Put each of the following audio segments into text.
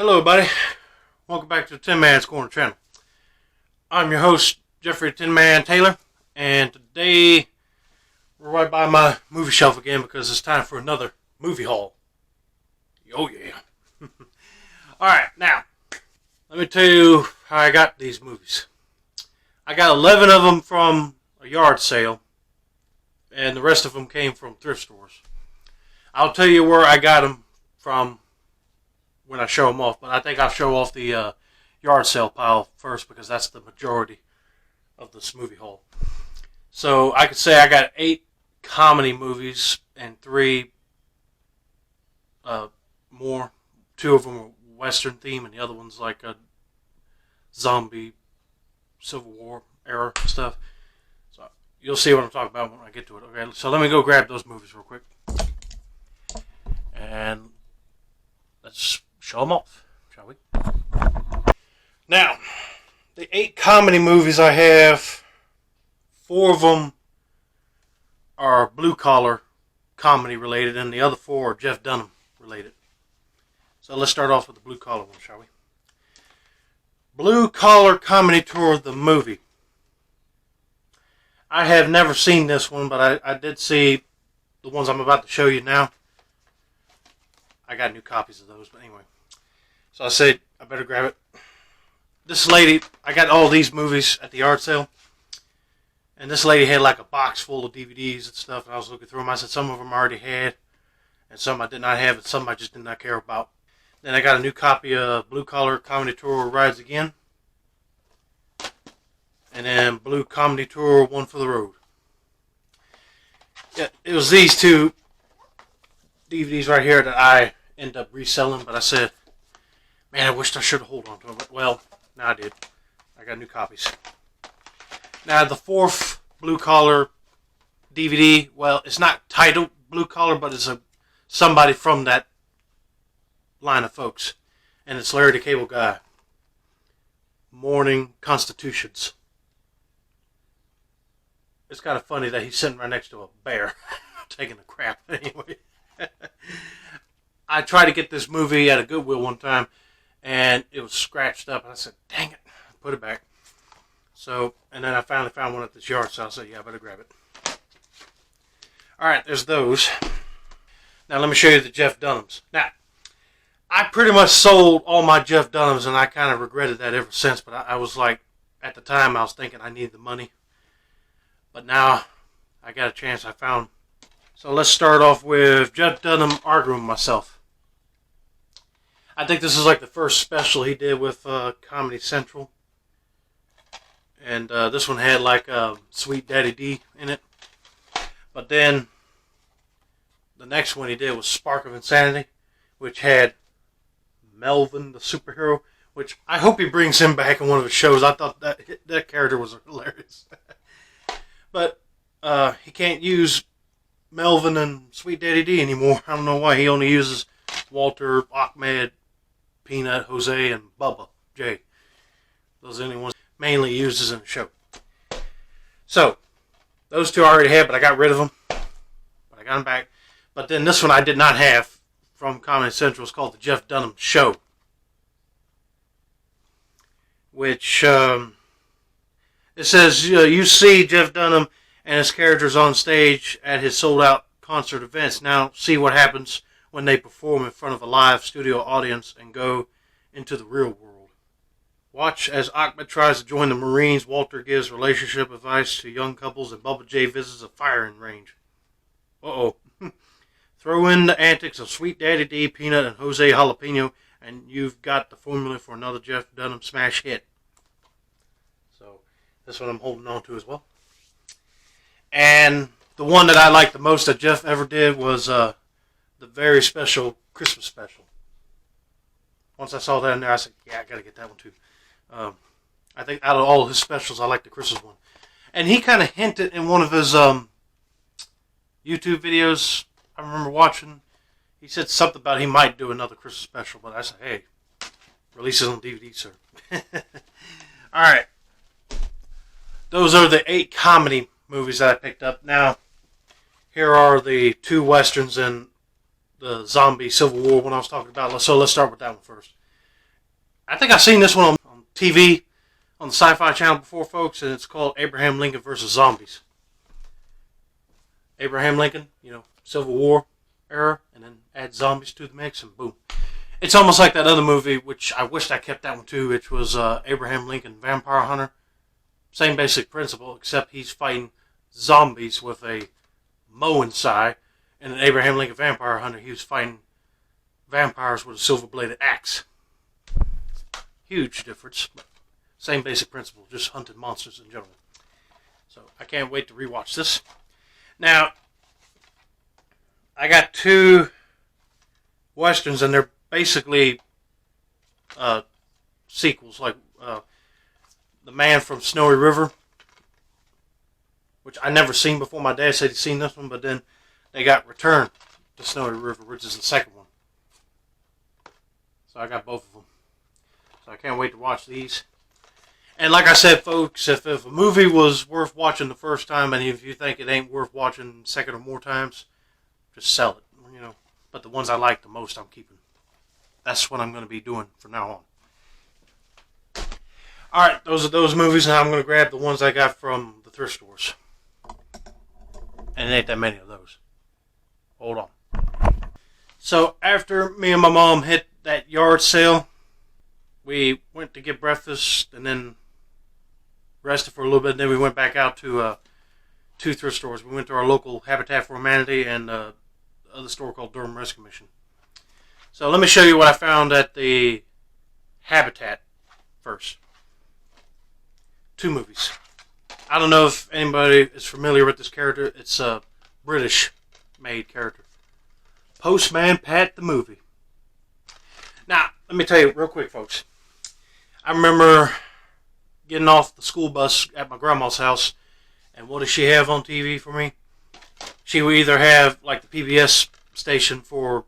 Hello, everybody. Welcome back to the Tinmans Corner channel. I'm your host, Jeffrey Tinman Taylor, and today we're right by my movie shelf again because it's time for another movie haul. Oh yeah. Alright, now, let me tell you how I got these movies. I got 11 of them from a yard sale, and the rest of them came from thrift stores. I'll tell you where I got them from when I show them off, but I think I'll show off the yard sale pile first because that's the majority of this movie haul. So I could say I got 8 comedy movies and 3 more. 2 of them are Western theme and the other one's like a zombie Civil War era stuff. So you'll see what I'm talking about when I get to it. Okay, so let me go grab those movies real quick. And let's show them off, shall we? Now, the 8 comedy movies I have, 4 of them are blue-collar comedy related, and the other 4 are Jeff Dunham related. So let's start off with the blue-collar one, shall we? Blue-collar comedy tour, the movie. I have never seen this one, but I did see the ones I'm about to show you now. I got new copies of those, but anyway. So I said, I better grab it. This lady, I got all these movies at the yard sale. And this lady had like a box full of DVDs and stuff. And I was looking through them. I said some of them I already had. And some I did not have. And some I just did not care about. Then I got a new copy of Blue Collar Comedy Tour Rides Again. And then Blue Comedy Tour One for the Road. Yeah, it was these 2 DVDs right here that I ended up reselling, but I said, man, I wished I should have held on to them. Well, now I did. I got new copies. Now, the 4th Blue Collar DVD, well, it's not titled Blue Collar, but it's somebody from that line of folks. And it's Larry the Cable Guy. Morning Constitutions. It's kind of funny that he's sitting right next to a bear taking a crap anyway. I tried to get this movie at a Goodwill one time, and it was scratched up. And I said, dang it, put it back. So, and then I finally found one at this yard sale. So I said, yeah, I better grab it. All right, there's those. Now let me show you the Jeff Dunhams. Now, I pretty much sold all my Jeff Dunhams, and I kind of regretted that ever since. But I was like, at the time, I was thinking I needed the money. But now, I got a chance. I found. So let's start off with Jeff Dunham arguing with myself. I think this is like the first special he did with Comedy Central. And this one had like Sweet Daddy D in it. But then the next one he did was Spark of Insanity, which had Melvin the superhero, which I hope he brings him back in one of his shows. I thought that character was hilarious. But he can't use Melvin and Sweet Daddy D anymore. I don't know why. He only uses Walter, Ahmed, Peanut, Jose, and Bubba J. Those are the only ones mainly uses in the show. So, those 2 I already had, but I got rid of them. But I got them back. But then this one I did not have from Comedy Central. It's called The Jeff Dunham Show. Which, it says, you see Jeff Dunham and his characters on stage at his sold-out concert events. Now, see what happens when they perform in front of a live studio audience and go into the real world. Watch as Ahmed tries to join the Marines, Walter gives relationship advice to young couples, and Bubba J visits a firing range. Uh-oh. Throw in the antics of Sweet Daddy D, Peanut, and Jose Jalapeno, and you've got the formula for another Jeff Dunham smash hit. So, this one I'm holding on to as well. And the one that I liked the most that Jeff ever did was the very special Christmas special. Once I saw that in there, I said, yeah, I got to get that one too. I think out of all his specials, I like the Christmas one. And he kind of hinted in one of his YouTube videos I remember watching. He said something about he might do another Christmas special, but I said, hey, release it on DVD, sir. All right. Those are the 8 comedy movies that I picked up. Now, here are the 2 Westerns and the zombie Civil War one I was talking about. So let's start with that one first. I think I've seen this one on TV on the Sci-Fi Channel before, folks, and it's called Abraham Lincoln versus Zombies. Abraham Lincoln, Civil War era, and then add zombies to the mix, and boom. It's almost like that other movie, which I wished I kept that one too, which was Abraham Lincoln Vampire Hunter. Same basic principle, except he's fighting zombies with a mowing scythe, and in Abraham Lincoln Vampire Hunter, he was fighting vampires with a silver-bladed axe. Huge difference, but same basic principle, just hunting monsters in general. So I can't wait to rewatch this. Now, I got two westerns, and they're basically sequels, like The Man from Snowy River, which I never seen before. My dad said he'd seen this one, but then they got Return to Snowy River, which is the second one. So I got both of them. So I can't wait to watch these. And like I said, folks, if a movie was worth watching the first time, and if you think it ain't worth watching second or more times, just sell it. But the ones I like the most, I'm keeping. That's what I'm going to be doing from now on. Alright, those are those movies. Now I'm going to grab the ones I got from the thrift stores. And it ain't that many of those. Hold on. So after me and my mom hit that yard sale, we went to get breakfast and then rested for a little bit. And then we went back out to two thrift stores. We went to our local Habitat for Humanity and other store called Durham Rescue Mission. So let me show you what I found at the Habitat first. Two movies. I don't know if anybody is familiar with this character. It's a British-made character. Postman Pat the movie. Now, let me tell you real quick, folks. I remember getting off the school bus at my grandma's house, and what does she have on TV for me? She would either have like the PBS station for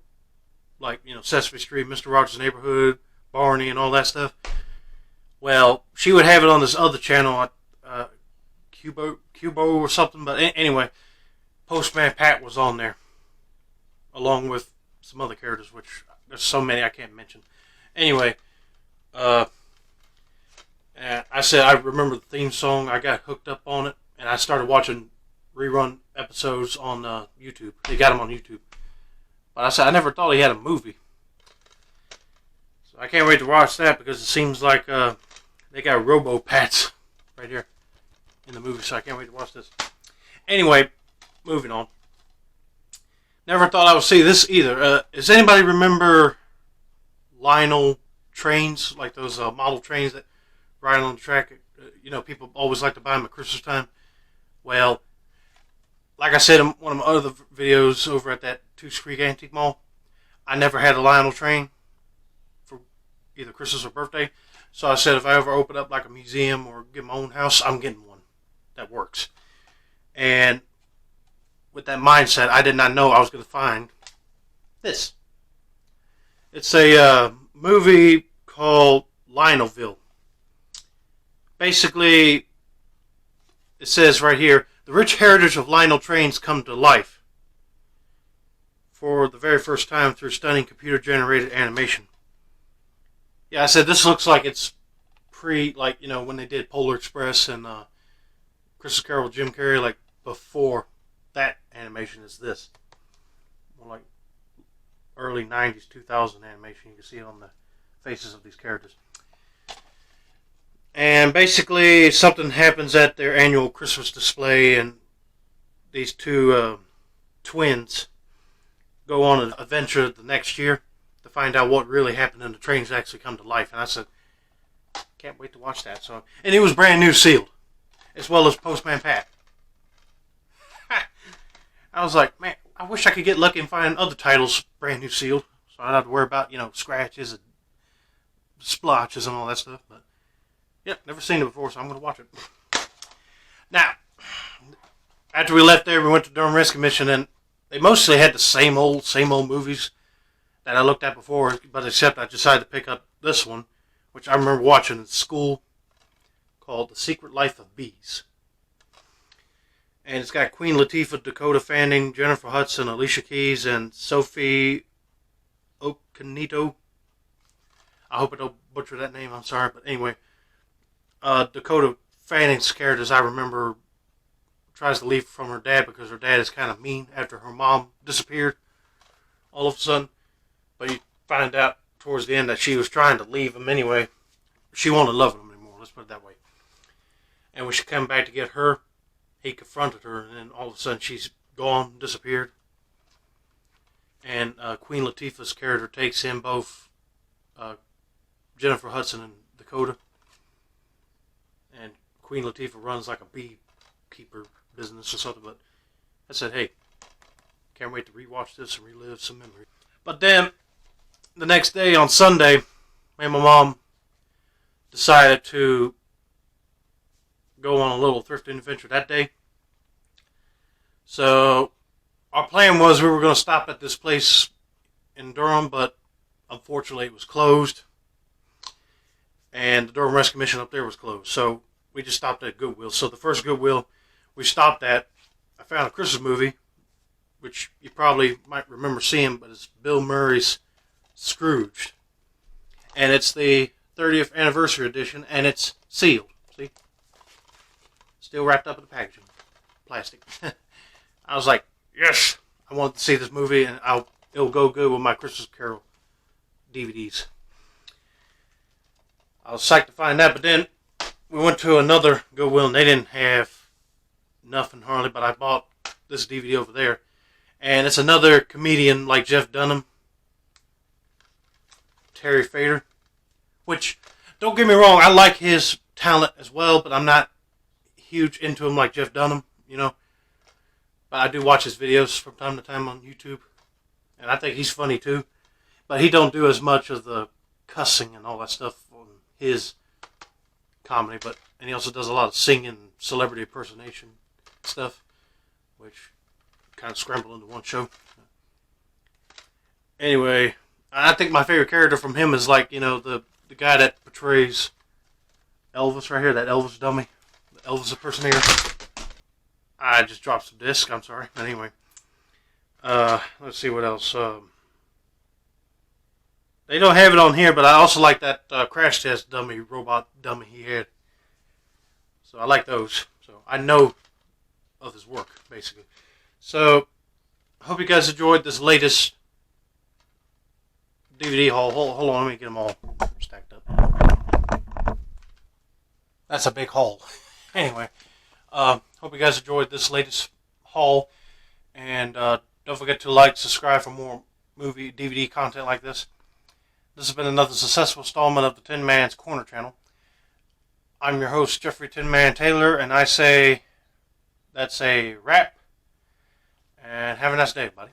Sesame Street, Mr. Rogers' Neighborhood, Barney, and all that stuff. Well, she would have it on this other channel, Cubo or something. But anyway, Postman Pat was on there, along with some other characters, which there's so many I can't mention. Anyway, I said I remember the theme song. I got hooked up on it, and I started watching rerun episodes on YouTube. They got them on YouTube. But I said I never thought he had a movie. So I can't wait to watch that because it seems like they got Robo-Pats right here in the movie. So I can't wait to watch this. Anyway, moving on. Never thought I would see this either. Does anybody remember Lionel trains? Like those model trains that ride on the track? People always like to buy them at Christmas time. Well, like I said in one of my other videos over at that Toots Creek Antique Mall, I never had a Lionel train for either Christmas or birthday. So I said if I ever open up like a museum or get my own house, I'm getting one that works. And with that mindset, I did not know I was going to find this. It's a movie called Lionelville. Basically, it says right here, the rich heritage of Lionel trains come to life for the very first time through stunning computer-generated animation. Yeah, I said this looks like it's when they did Polar Express and Christmas Carol with Jim Carrey, like before that animation is this. More like early 90s, 2000 animation. You can see it on the faces of these characters. And basically, something happens at their annual Christmas display, and these two twins go on an adventure the next year to find out what really happened, and the trains actually come to life. And I said, can't wait to watch that. And it was brand new sealed, as well as Postman Pat. I was like, man, I wish I could get lucky and find other titles brand new sealed, so I don't have to worry about scratches and splotches and all that stuff. But yep, never seen it before, so I'm going to watch it. Now, after we left there, we went to Durham Rescue Mission, and they mostly had the same old movies that I looked at before, but except I decided to pick up this one, which I remember watching at school, called The Secret Life of Bees. And it's got Queen Latifah, Dakota Fanning, Jennifer Hudson, Alicia Keys, and Sophie Okoneto. I hope I don't butcher that name. I'm sorry, but anyway, Dakota Fanning's character, as I remember, tries to leave from her dad because her dad is kind of mean after her mom disappeared all of a sudden. But you find out towards the end that she was trying to leave him anyway. She wanted to love him anymore, let's put it that way. And when she came back to get her, he confronted her, and then all of a sudden she's gone, disappeared. And Queen Latifah's character takes in both Jennifer Hudson and Dakota. And Queen Latifah runs like a beekeeper business or something. But I said, hey, can't wait to rewatch this and relive some memories. But then, the next day on Sunday, me and my mom decided to go on a little thrifting adventure that day. So, our plan was we were going to stop at this place in Durham, but unfortunately it was closed. And the Durham Rescue Mission up there was closed. So, we just stopped at Goodwill. So, the first Goodwill we stopped at, I found a Christmas movie, which you probably might remember seeing, but it's Bill Murray's Scrooged. And it's the 30th anniversary edition, and it's sealed. See? Still wrapped up in the packaging. Plastic. I was like, yes! I wanted to see this movie, and it'll go good with my Christmas Carol DVDs. I was psyched to find that, but then we went to another Goodwill, and they didn't have nothing hardly, but I bought this DVD over there. And it's another comedian like Jeff Dunham, Terry Fator, which, don't get me wrong, I like his talent as well, but I'm not huge into him like Jeff Dunham, you know. But I do watch his videos from time to time on YouTube, and I think he's funny too. But he don't do as much of the cussing and all that stuff on his comedy, and he also does a lot of singing, celebrity impersonation stuff, which kind of scrambled into one show. Anyway, I think my favorite character from him is like, you know, the guy that portrays Elvis right here, that Elvis dummy, the Elvis impersonator. I just dropped some disc, I'm sorry. Anyway, let's see what else. They don't have it on here, but I also like that crash test dummy, robot dummy he had. So I like those. So I know of his work, basically. So, I hope you guys enjoyed this latest DVD haul. Hold on, let me get them all stacked up. That's a big haul. Anyway, hope you guys enjoyed this latest haul. And don't forget to like, subscribe for more movie DVD content like this. This has been another successful installment of the Tinmans Corner channel. I'm your host, Jeffrey Tinman Taylor, and I say that's a wrap. And have a nice day, buddy.